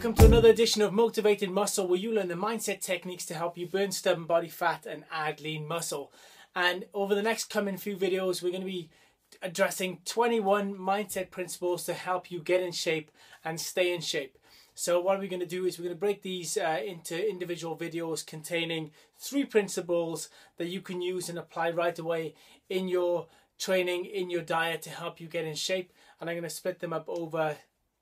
Welcome to another edition of Motivated Muscle, where you learn the mindset techniques to help you burn stubborn body fat and add lean muscle. And over the next coming few videos, we're going to be addressing 21 mindset principles to help you get in shape and stay in shape. So what we're going to do is we're going to break these into individual videos containing 3 principles that you can use and apply right away in your training, in your diet, to help you get in shape. And I'm going to split them up over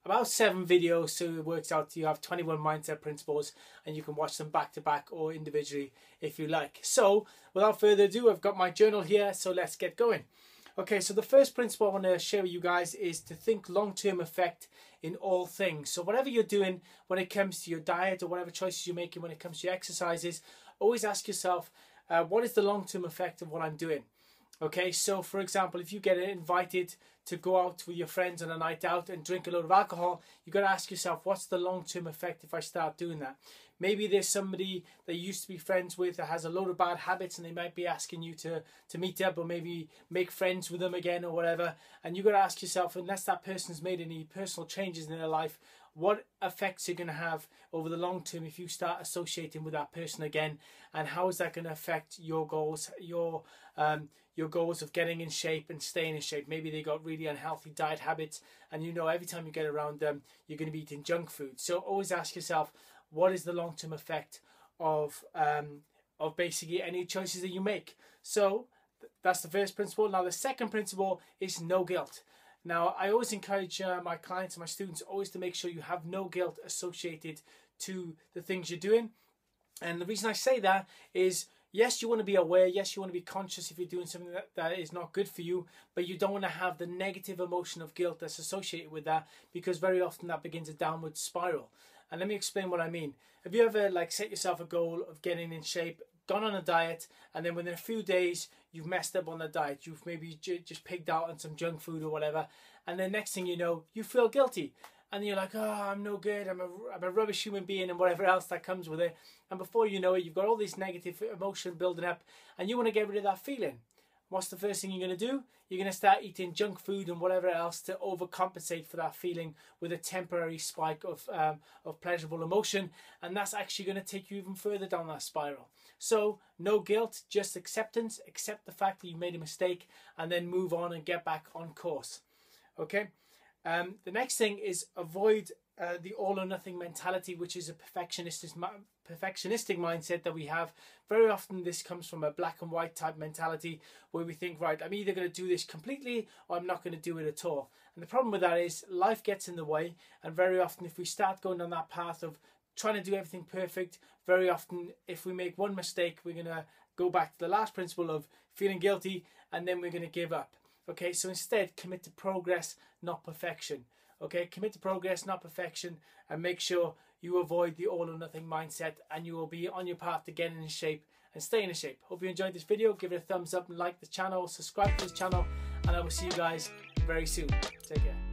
about 7 videos, so it works out to you have 21 mindset principles, and you can watch them back to back or individually if you like. So without further ado, I've got my journal here, so let's get going. Okay, so the first principle I want to share with you guys is to think long-term effect in all things. So whatever you're doing when it comes to your diet or whatever choices you're making when it comes to your exercises, always ask yourself, what is the long-term effect of what I'm doing? Okay, so for example, if you get invited to go out with your friends on a night out and drink a load of alcohol, you've got to ask yourself, what's the long-term effect if I start doing that? Maybe there's somebody that you used to be friends with that has a load of bad habits, and they might be asking you to meet up or maybe make friends with them again or whatever. And you've got to ask yourself, unless that person's made any personal changes in their life, what effects are going to have over the long term if you start associating with that person again, and how is that going to affect your goals, your goals of getting in shape and staying in shape? Maybe they got really unhealthy diet habits, and you know every time you get around them you're going to be eating junk food. So always ask yourself, what is the long-term effect of basically any choices that you make? So that's the first principle. Now the second principle is no guilt. Now, I always encourage my clients and my students always to make sure you have no guilt associated to the things you're doing. And the reason I say that is, yes, you want to be aware, yes, you want to be conscious if you're doing something that is not good for you, but you don't want to have the negative emotion of guilt that's associated with that, because very often that begins a downward spiral. And let me explain what I mean. Have you ever set yourself a goal of getting in shape, gone on a diet, and then within a few days you've messed up on the diet, you've maybe just pigged out on some junk food or whatever, and then next thing you know, you feel guilty, and you're like, oh, I'm no good, I'm a rubbish human being, and whatever else that comes with it. And before you know it, you've got all this negative emotion building up, and you want to get rid of that feeling. What's the first thing you're going to do? You're going to start eating junk food and whatever else to overcompensate for that feeling with a temporary spike of pleasurable emotion, and that's actually going to take you even further down that spiral. So no guilt, just acceptance. Accept the fact that you made a mistake, and then move on and get back on course. Okay. The next thing is avoid the all or nothing mentality, which is a perfectionistic mindset that we have. Very often this comes from a black and white type mentality, where we think, right, I'm either going to do this completely or I'm not going to do it at all. And the problem with that is life gets in the way, and very often if we start going down that path of trying to do everything perfect, very often if we make one mistake, we're going to go back to the last principle of feeling guilty, and then we're going to give up. Okay, so instead commit to progress, not perfection. Okay, commit to progress, not perfection, and make sure you avoid the all or nothing mindset, and you will be on your path to getting in shape and staying in shape. Hope you enjoyed this video. Give it a thumbs up and like the channel, subscribe to this channel, and I will see you guys very soon. Take care.